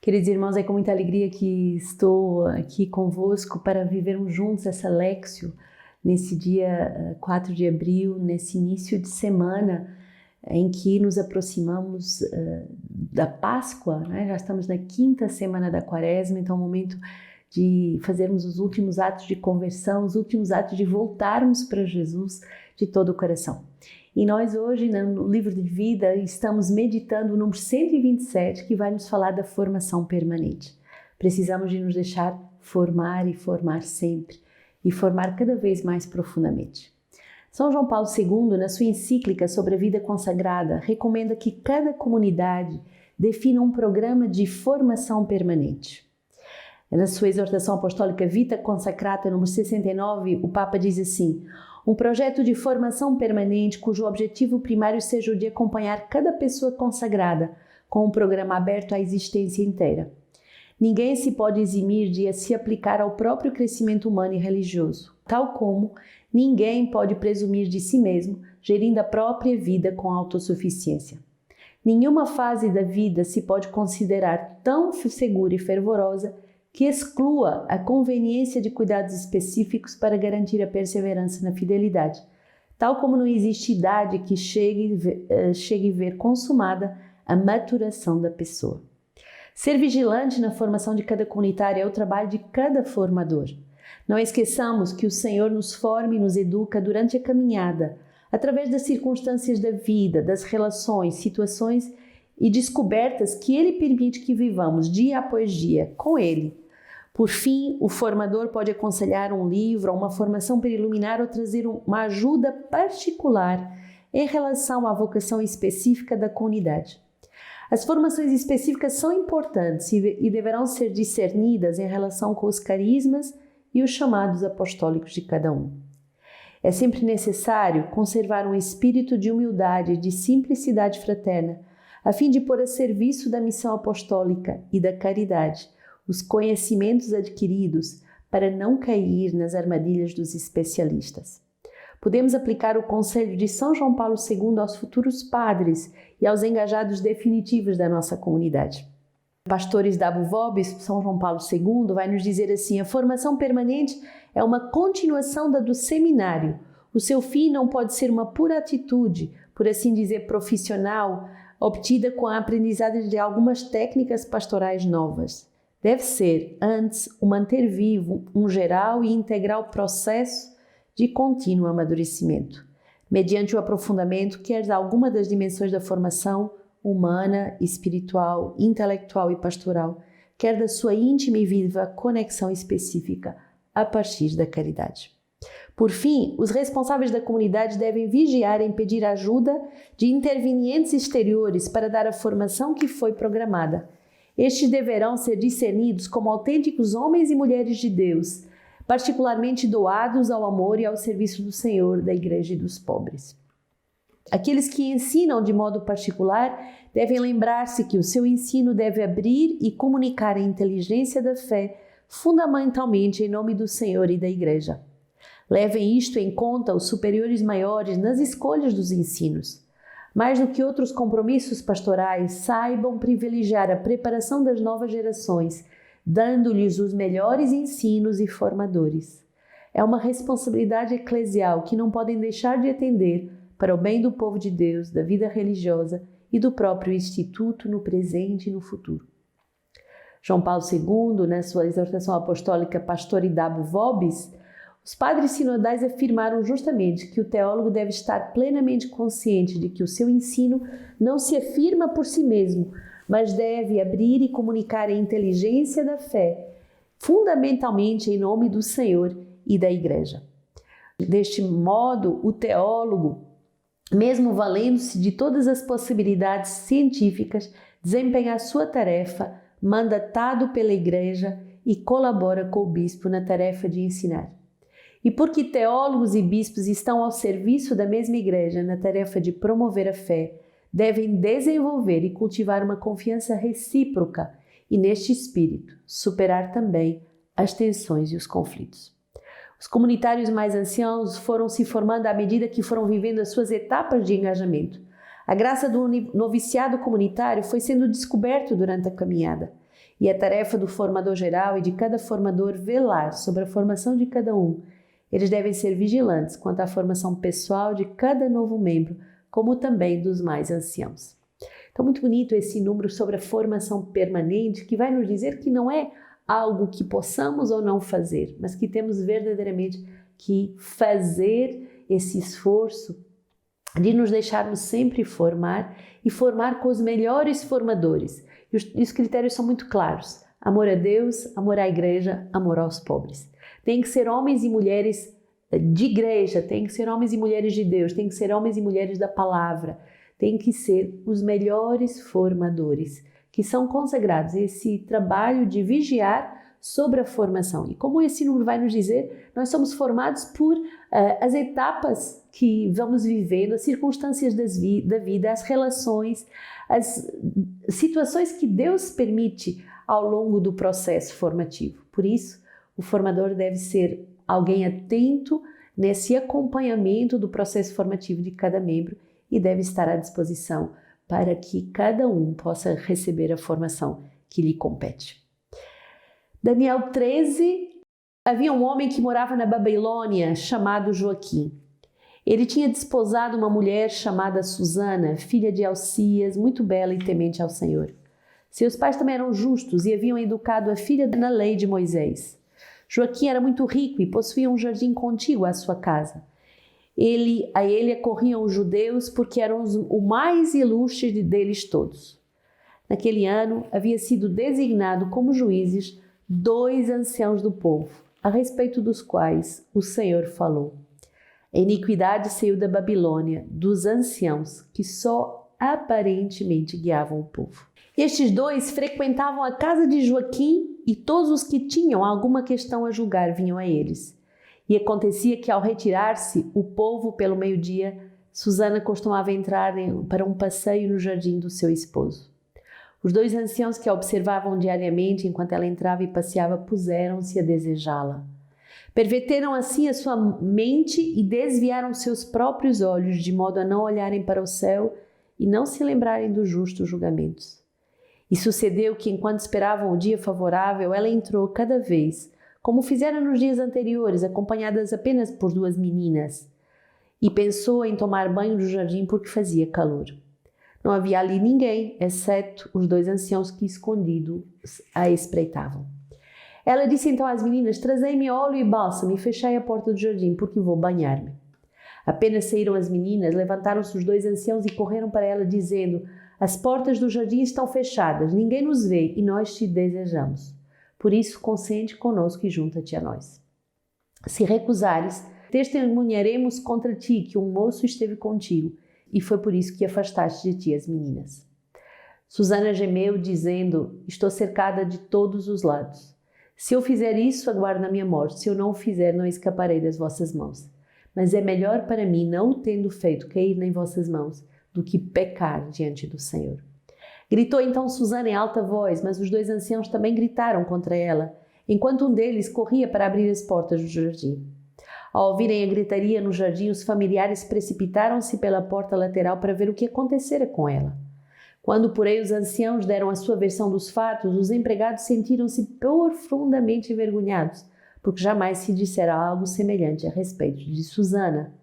Queridos irmãos, é com muita alegria que estou aqui convosco para vivermos juntos essa Léxio nesse dia 4 de abril, nesse início de semana em que nos aproximamos da Páscoa, né? Já estamos na 5ª semana da Quaresma, então é o momento de fazermos os últimos atos de conversão, os últimos atos de voltarmos para Jesus de todo o coração. E nós hoje, no livro de vida, estamos meditando o número 127, que vai nos falar da formação permanente. Precisamos de nos deixar formar e formar sempre, e formar cada vez mais profundamente. São João Paulo II, na sua encíclica sobre a vida consagrada, recomenda que cada comunidade defina um programa de formação permanente. Na sua exortação apostólica Vita Consacrata, número 69, o Papa diz assim: um projeto de formação permanente cujo objetivo primário seja o de acompanhar cada pessoa consagrada com um programa aberto à existência inteira. Ninguém se pode eximir de se aplicar ao próprio crescimento humano e religioso, tal como ninguém pode presumir de si mesmo, gerindo a própria vida com autossuficiência. Nenhuma fase da vida se pode considerar tão segura e fervorosa que exclua a conveniência de cuidados específicos para garantir a perseverança na fidelidade, tal como não existe idade que chegue a ver consumada a maturação da pessoa. Ser vigilante na formação de cada comunitário é o trabalho de cada formador. Não esqueçamos que o Senhor nos forma e nos educa durante a caminhada, através das circunstâncias da vida, das relações, situações e descobertas que Ele permite que vivamos dia após dia com Ele. Por fim, o formador pode aconselhar um livro ou uma formação para iluminar ou trazer uma ajuda particular em relação à vocação específica da comunidade. As formações específicas são importantes e deverão ser discernidas em relação com os carismas e os chamados apostólicos de cada um. É sempre necessário conservar um espírito de humildade e de simplicidade fraterna, a fim de pôr a serviço da missão apostólica e da caridade os conhecimentos adquiridos para não cair nas armadilhas dos especialistas. Podemos aplicar o conselho de São João Paulo II aos futuros padres e aos engajados definitivos da nossa comunidade. Pastores da Vobis, São João Paulo II, vai nos dizer assim: a formação permanente é uma continuação da do seminário. O seu fim não pode ser uma pura atitude, por assim dizer, profissional, obtida com a aprendizagem de algumas técnicas pastorais novas. Deve ser, antes, o manter vivo um geral e integral processo de contínuo amadurecimento, mediante o aprofundamento quer de alguma das dimensões da formação humana, espiritual, intelectual e pastoral, quer da sua íntima e viva conexão específica a partir da caridade. Por fim, os responsáveis da comunidade devem vigiar em pedir ajuda de intervenientes exteriores para dar a formação que foi programada. Estes deverão ser discernidos como autênticos homens e mulheres de Deus, particularmente doados ao amor e ao serviço do Senhor, da Igreja e dos pobres. Aqueles que ensinam de modo particular devem lembrar-se que o seu ensino deve abrir e comunicar a inteligência da fé, fundamentalmente em nome do Senhor e da Igreja. Levem isto em conta os superiores maiores nas escolhas dos ensinos. Mais do que outros compromissos pastorais, saibam privilegiar a preparação das novas gerações, dando-lhes os melhores ensinos e formadores. É uma responsabilidade eclesial que não podem deixar de atender para o bem do povo de Deus, da vida religiosa e do próprio Instituto no presente e no futuro. João Paulo II, na sua exortação apostólica Pastoridade Vobis, os padres sinodais afirmaram justamente que o teólogo deve estar plenamente consciente de que o seu ensino não se afirma por si mesmo, mas deve abrir e comunicar a inteligência da fé, fundamentalmente em nome do Senhor e da Igreja. Deste modo, o teólogo, mesmo valendo-se de todas as possibilidades científicas, desempenha a sua tarefa, mandatado pela Igreja e colabora com o bispo na tarefa de ensinar. E porque teólogos e bispos estão ao serviço da mesma Igreja na tarefa de promover a fé, devem desenvolver e cultivar uma confiança recíproca e, neste espírito, superar também as tensões e os conflitos. Os comunitários mais anciãos foram se formando à medida que foram vivendo as suas etapas de engajamento. A graça do noviciado comunitário foi sendo descoberto durante a caminhada. E a tarefa do formador geral e de cada formador velar sobre a formação de cada um. Eles devem ser vigilantes quanto à formação pessoal de cada novo membro, como também dos mais anciãos. Então, muito bonito esse número sobre a formação permanente, que vai nos dizer que não é algo que possamos ou não fazer, mas que temos verdadeiramente que fazer esse esforço de nos deixarmos sempre formar e formar com os melhores formadores. E os critérios são muito claros: amor a Deus, amor à igreja, amor aos pobres. Tem que ser homens e mulheres de igreja, tem que ser homens e mulheres de Deus, tem que ser homens e mulheres da palavra, tem que ser os melhores formadores, que são consagrados a esse trabalho de vigiar sobre a formação. E como esse número vai nos dizer, nós somos formados por as etapas que vamos vivendo, as circunstâncias da vida, as relações, as situações que Deus permite ao longo do processo formativo. Por isso, o formador deve ser alguém atento nesse acompanhamento do processo formativo de cada membro e deve estar à disposição para que cada um possa receber a formação que lhe compete. Daniel 13, havia um homem que morava na Babilônia chamado Joaquim. Ele tinha desposado uma mulher chamada Susana, filha de Elcias, muito bela e temente ao Senhor. Seus pais também eram justos e haviam educado a filha na lei de Moisés. Joaquim era muito rico e possuía um jardim contíguo à sua casa. A ele acorriam os judeus porque eram o mais ilustre deles todos. Naquele ano havia sido designado como juízes 2 anciãos do povo, a respeito dos quais o Senhor falou. A iniquidade saiu da Babilônia, dos anciãos que só aparentemente guiavam o povo. Estes 2 frequentavam a casa de Joaquim e todos os que tinham alguma questão a julgar vinham a eles. E acontecia que, ao retirar-se o povo pelo meio-dia, Susana costumava entrar para um passeio no jardim do seu esposo. Os 2 anciãos que a observavam diariamente enquanto ela entrava e passeava puseram-se a desejá-la. Perverteram assim a sua mente e desviaram seus próprios olhos, de modo a não olharem para o céu e não se lembrarem dos justos julgamentos. E sucedeu que, enquanto esperavam o dia favorável, ela entrou cada vez, como fizera nos dias anteriores, acompanhadas apenas por 2 meninas, e pensou em tomar banho no jardim porque fazia calor. Não havia ali ninguém, exceto os 2 anciãos que, escondidos, a espreitavam. Ela disse então às meninas: trazei-me óleo e bálsamo e fechai a porta do jardim, porque vou banhar-me. Apenas saíram as meninas, levantaram-se os 2 anciãos e correram para ela, dizendo: as portas do jardim estão fechadas, ninguém nos vê e nós te desejamos. Por isso, consente conosco e junta-te a nós. Se recusares, testemunharemos contra ti que um moço esteve contigo, e foi por isso que afastaste de ti as meninas. Susana gemeu, dizendo: estou cercada de todos os lados. Se eu fizer isso, aguardo a minha morte. Se eu não o fizer, não escaparei das vossas mãos. Mas é melhor para mim, não o tendo feito, cair em vossas mãos, do que pecar diante do Senhor. Gritou então Susana em alta voz, mas os 2 anciãos também gritaram contra ela, enquanto um deles corria para abrir as portas do jardim. Ao ouvirem a gritaria no jardim, os familiares precipitaram-se pela porta lateral para ver o que acontecera com ela. Quando, porém, os anciãos deram a sua versão dos fatos, os empregados sentiram-se profundamente envergonhados, porque jamais se dissera algo semelhante a respeito de Susana.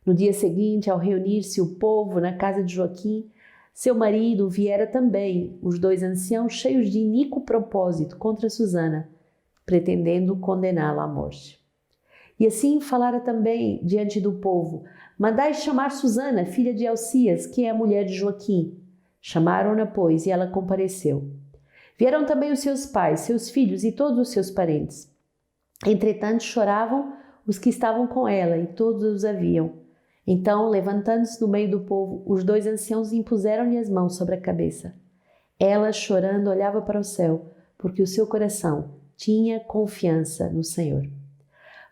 No dia seguinte, ao reunir-se o povo na casa de Joaquim, seu marido viera também, os 2 anciãos cheios de iníquo propósito contra Susana, pretendendo condená-la à morte. E assim falara também diante do povo: mandai chamar Susana, filha de Elcias, que é a mulher de Joaquim. Chamaram-na, pois, e ela compareceu. Vieram também os seus pais, seus filhos e todos os seus parentes. Entretanto, choravam os que estavam com ela, e todos os haviam. Então, levantando-se no meio do povo, os 2 anciãos impuseram-lhe as mãos sobre a cabeça. Ela, chorando, olhava para o céu, porque o seu coração tinha confiança no Senhor.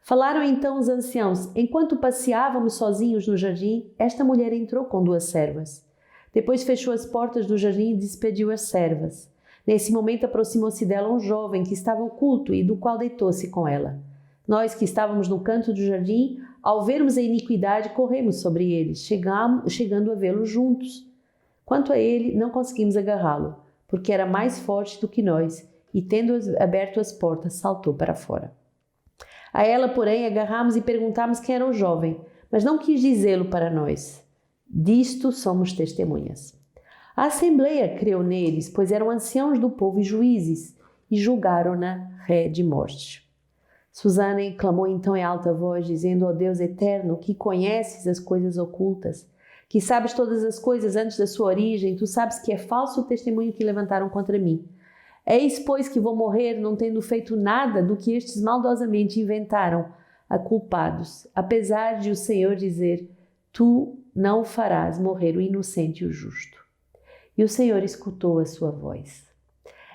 Falaram então os anciãos: enquanto passeávamos sozinhos no jardim, esta mulher entrou com 2 servas. Depois fechou as portas do jardim e despediu as servas. Nesse momento aproximou-se dela um jovem que estava oculto e do qual deitou-se com ela. Nós que estávamos no canto do jardim, ao vermos a iniquidade, corremos sobre eles, chegando a vê-los juntos. Quanto a ele, não conseguimos agarrá-lo, porque era mais forte do que nós, e, tendo aberto as portas, saltou para fora. A ela, porém, agarramos e perguntámos quem era o jovem, mas não quis dizê-lo para nós. Disto somos testemunhas. A assembleia creu neles, pois eram anciãos do povo e juízes, e julgaram-na ré de morte. Susana clamou então em alta voz, dizendo: ó Deus eterno, que conheces as coisas ocultas, que sabes todas as coisas antes da sua origem, tu sabes que é falso o testemunho que levantaram contra mim. Eis, pois, que vou morrer, não tendo feito nada do que estes maldosamente inventaram, a culpados, apesar de o Senhor dizer: tu não farás morrer o inocente e o justo. E o Senhor escutou a sua voz.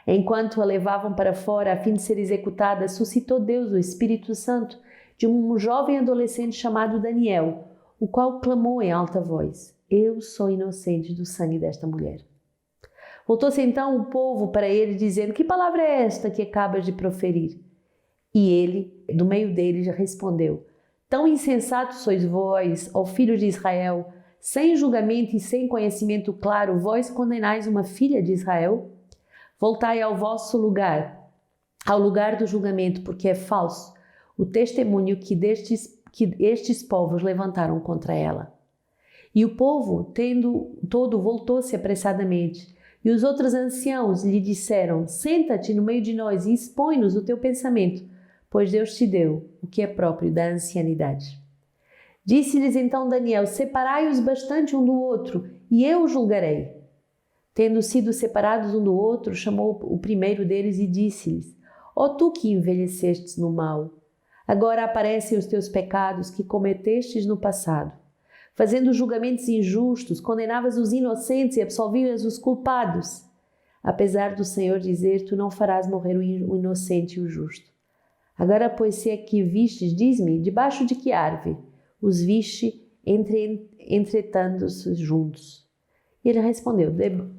Enquanto a levavam para fora a fim de ser executada, suscitou Deus o Espírito Santo de um jovem adolescente chamado Daniel, o qual clamou em alta voz: eu sou inocente do sangue desta mulher. Voltou-se então o povo para ele, dizendo: que palavra é esta que acabas de proferir? E ele, do meio deles, respondeu: tão insensatos sois vós, ó filhos de Israel, sem julgamento e sem conhecimento claro, vós condenais uma filha de Israel? Voltai ao vosso lugar, ao lugar do julgamento, porque é falso o testemunho que estes povos levantaram contra ela. E o povo, tendo todo, voltou-se apressadamente. E os outros anciãos lhe disseram: senta-te no meio de nós e expõe-nos o teu pensamento, pois Deus te deu o que é próprio da ancianidade. Disse-lhes então Daniel: separai-os bastante um do outro, e eu julgarei. Tendo sido separados um do outro, chamou o primeiro deles e disse-lhes: ó tu que envelhecestes no mal, agora aparecem os teus pecados que cometestes no passado. Fazendo julgamentos injustos, condenavas os inocentes e absolvias os culpados. Apesar do Senhor dizer: tu não farás morrer o inocente e o justo. Agora, pois, se é que vistes, diz-me, debaixo de que árvore os viste entretando-se juntos? E ele respondeu: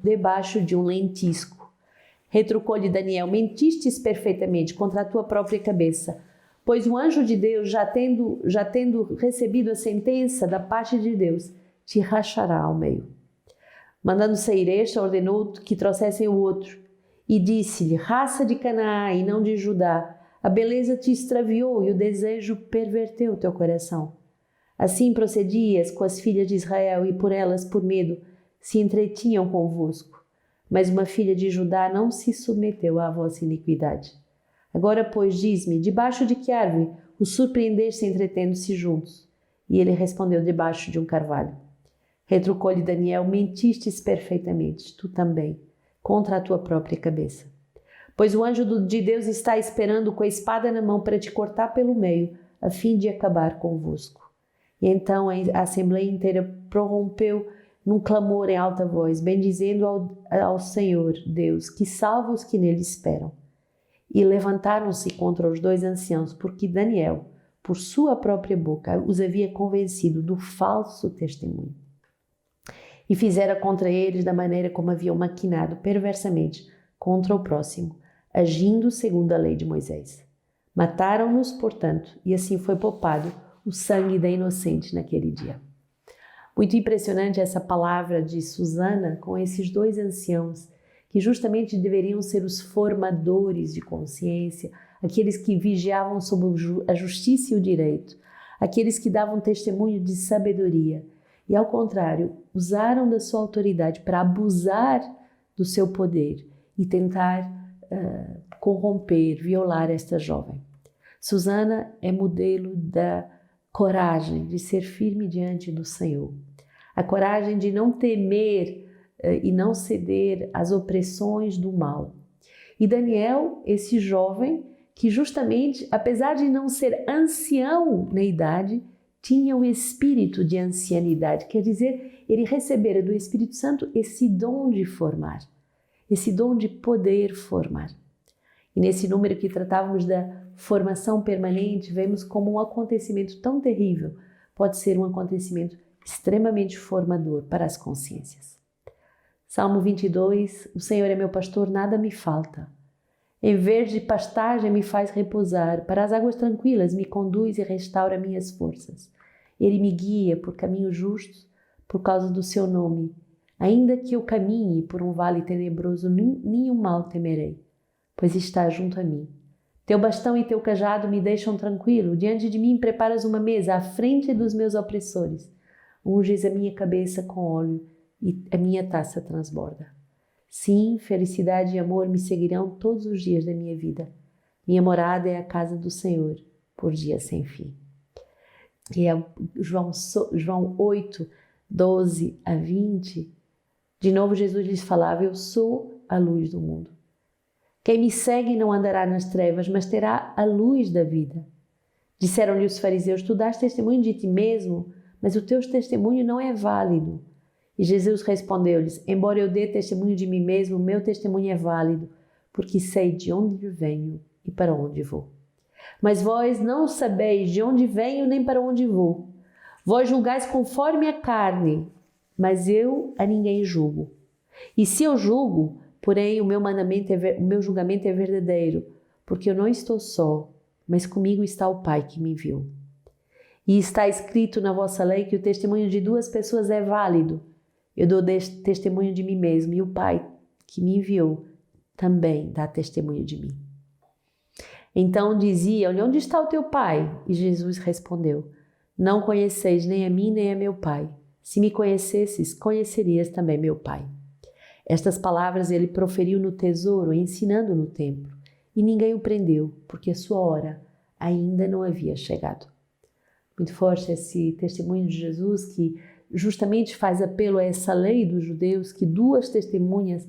debaixo de um lentisco. Retrucou-lhe Daniel: mentistes perfeitamente contra a tua própria cabeça, pois o anjo de Deus, já tendo recebido a sentença da parte de Deus, te rachará ao meio. Mandando sair este, ordenou que trouxessem o outro, e disse-lhe: raça de Canaã e não de Judá, a beleza te extraviou e o desejo perverteu o teu coração. Assim procedias com as filhas de Israel, e por elas, por medo, se entretinham convosco. Mas uma filha de Judá não se submeteu à vossa iniquidade. Agora, pois, diz-me, debaixo de que árvore os surpreendeste entretendo-se juntos? E ele respondeu: debaixo de um carvalho. Retrucou-lhe Daniel: mentistes perfeitamente, tu também, contra a tua própria cabeça. Pois o anjo de Deus está esperando com a espada na mão para te cortar pelo meio, a fim de acabar convosco. E então a assembleia inteira prorrompeu num clamor em alta voz, bendizendo ao Senhor Deus, que salva os que nele esperam. E levantaram-se contra os dois anciãos, porque Daniel, por sua própria boca, os havia convencido do falso testemunho. E fizera contra eles da maneira como haviam maquinado perversamente contra o próximo, agindo segundo a lei de Moisés. Mataram-nos, portanto, e assim foi poupado o sangue da inocente naquele dia. Muito impressionante essa palavra de Susana com esses dois anciãos, que justamente deveriam ser os formadores de consciência, aqueles que vigiavam sobre a justiça e o direito, aqueles que davam testemunho de sabedoria e, ao contrário, usaram da sua autoridade para abusar do seu poder e tentar corromper, violar esta jovem. Susana é modelo da coragem de ser firme diante do Senhor, a coragem de não temer e não ceder às opressões do mal. E Daniel, esse jovem que justamente, apesar de não ser ancião na idade, tinha o espírito de ancianidade, quer dizer, ele recebera do Espírito Santo esse dom de formar, esse dom de poder formar. E nesse número que tratávamos da formação permanente, vemos como um acontecimento tão terrível pode ser um acontecimento extremamente formador para as consciências. Salmo 22, o Senhor é meu pastor, nada me falta. Em verde pastagem me faz repousar, para as águas tranquilas me conduz e restaura minhas forças. Ele me guia por caminhos justos por causa do seu nome. Ainda que eu caminhe por um vale tenebroso, nenhum mal temerei, pois está junto a mim. Teu bastão e teu cajado me deixam tranquilo. Diante de mim preparas uma mesa à frente dos meus opressores. Unges a minha cabeça com óleo e a minha taça transborda. Sim, felicidade e amor me seguirão todos os dias da minha vida. Minha morada é a casa do Senhor, por dias sem fim. E é João 8, 12 a 20. De novo Jesus lhes falava, eu sou a luz do mundo. Quem me segue não andará nas trevas, mas terá a luz da vida. Disseram-lhe os fariseus, tu dás testemunho de ti mesmo, mas o teu testemunho não é válido. E Jesus respondeu-lhes, embora eu dê testemunho de mim mesmo, o meu testemunho é válido, porque sei de onde venho e para onde vou. Mas vós não sabeis de onde venho nem para onde vou. Vós julgais conforme a carne, mas eu a ninguém julgo. E se eu julgo, porém o meu julgamento é verdadeiro, porque eu não estou só, mas comigo está o Pai que me enviou. E está escrito na vossa lei que o testemunho de duas pessoas é válido. Eu dou testemunho de mim mesmo, e o Pai que me enviou também dá testemunho de mim. Então diziam-lhe, onde está o teu pai? E Jesus respondeu, não conheceis nem a mim nem a meu pai. Se me conhecesses, conhecerias também meu pai. Estas palavras ele proferiu no tesouro, ensinando no templo. E ninguém o prendeu, porque a sua hora ainda não havia chegado. Muito forte esse testemunho de Jesus, que justamente faz apelo a essa lei dos judeus, que duas testemunhas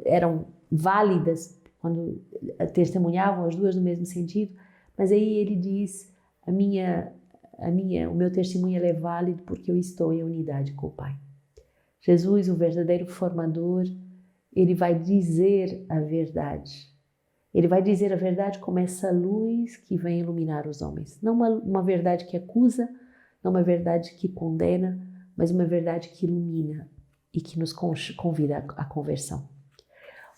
eram válidas quando testemunhavam as duas no mesmo sentido, mas aí ele diz, o meu testemunho é válido porque eu estou em unidade com o Pai. Jesus, o verdadeiro formador, ele vai dizer a verdade. Ele vai dizer a verdade como essa luz que vem iluminar os homens. Não uma verdade que acusa, não uma verdade que condena, mas uma verdade que ilumina e que nos convida à conversão.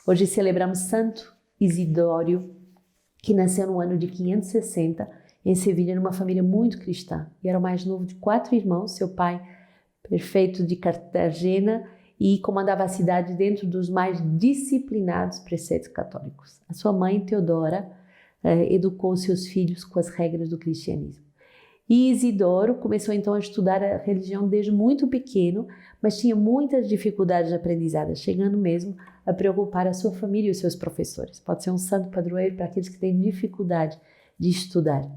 Hoje celebramos Santo Isidório, que nasceu no ano de 560 em Sevilha, numa família muito cristã. E era o mais novo de 4 irmãos, seu pai, prefeito de Cartagena, e comandava a cidade dentro dos mais disciplinados preceitos católicos. A sua mãe, Teodora, educou seus filhos com as regras do cristianismo. E Isidoro começou então a estudar a religião desde muito pequeno, mas tinha muitas dificuldades de aprendizagem, chegando mesmo a preocupar a sua família e os seus professores. Pode ser um santo padroeiro para aqueles que têm dificuldade de estudar.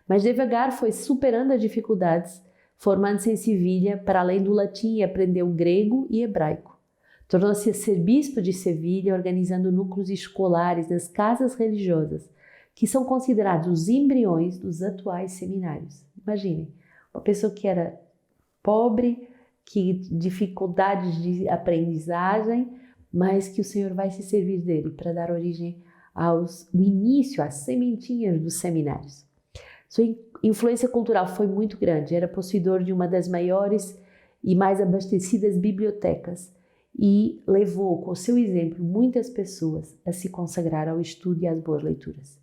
Mas devagar foi superando as dificuldades, formando-se em Sevilha, para além do latim, aprendeu grego e hebraico. Tornou-se arcebispo de Sevilha, organizando núcleos escolares nas casas religiosas, que são considerados os embriões dos atuais seminários. Imaginem, uma pessoa que era pobre, que dificuldades de aprendizagem, mas que o Senhor vai se servir dele para dar origem o início, às sementinhas dos seminários. Sua influência cultural foi muito grande, era possuidor de uma das maiores e mais abastecidas bibliotecas e levou, com o seu exemplo, muitas pessoas a se consagrar ao estudo e às boas leituras.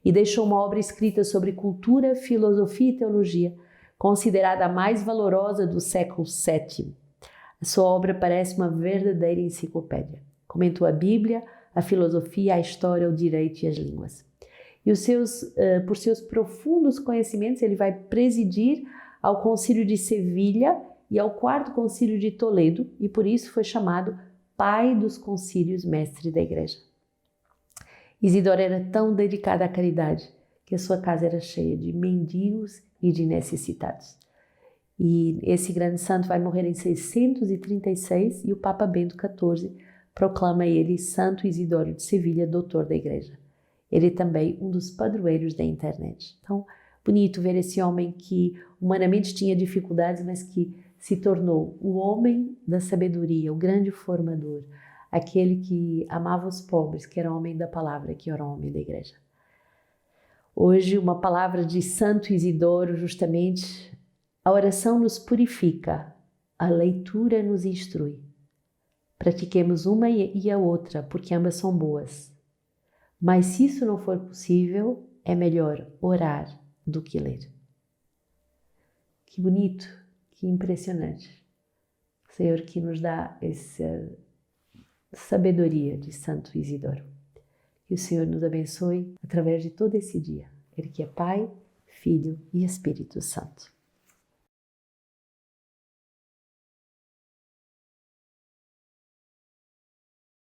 E deixou uma obra escrita sobre cultura, filosofia e teologia, considerada a mais valorosa do século VII. A sua obra parece uma verdadeira enciclopédia. Comentou a Bíblia, a filosofia, a história, o direito e as línguas. E por seus profundos conhecimentos, ele vai presidir ao Concílio de Sevilha e ao 4º Concílio de Toledo, e por isso foi chamado Pai dos Concílios, Mestre da Igreja. Isidoro era tão dedicado à caridade que a sua casa era cheia de mendigos e de necessitados. E esse grande santo vai morrer em 636 e o Papa Bento XIV proclama ele Santo Isidório de Sevilha, doutor da Igreja. Ele é também um dos padroeiros da internet. Então, bonito ver esse homem que humanamente tinha dificuldades, mas que se tornou o homem da sabedoria, o grande formador, aquele que amava os pobres, que era homem da palavra, que era homem da igreja. Hoje, uma palavra de Santo Isidoro, justamente, a oração nos purifica, a leitura nos instrui. Pratiquemos uma e a outra, porque ambas são boas. Mas se isso não for possível, é melhor orar do que ler. Que bonito, que impressionante. O Senhor que nos dá essa sabedoria de Santo Isidoro. Que o Senhor nos abençoe através de todo esse dia. Ele que é Pai, Filho e Espírito Santo.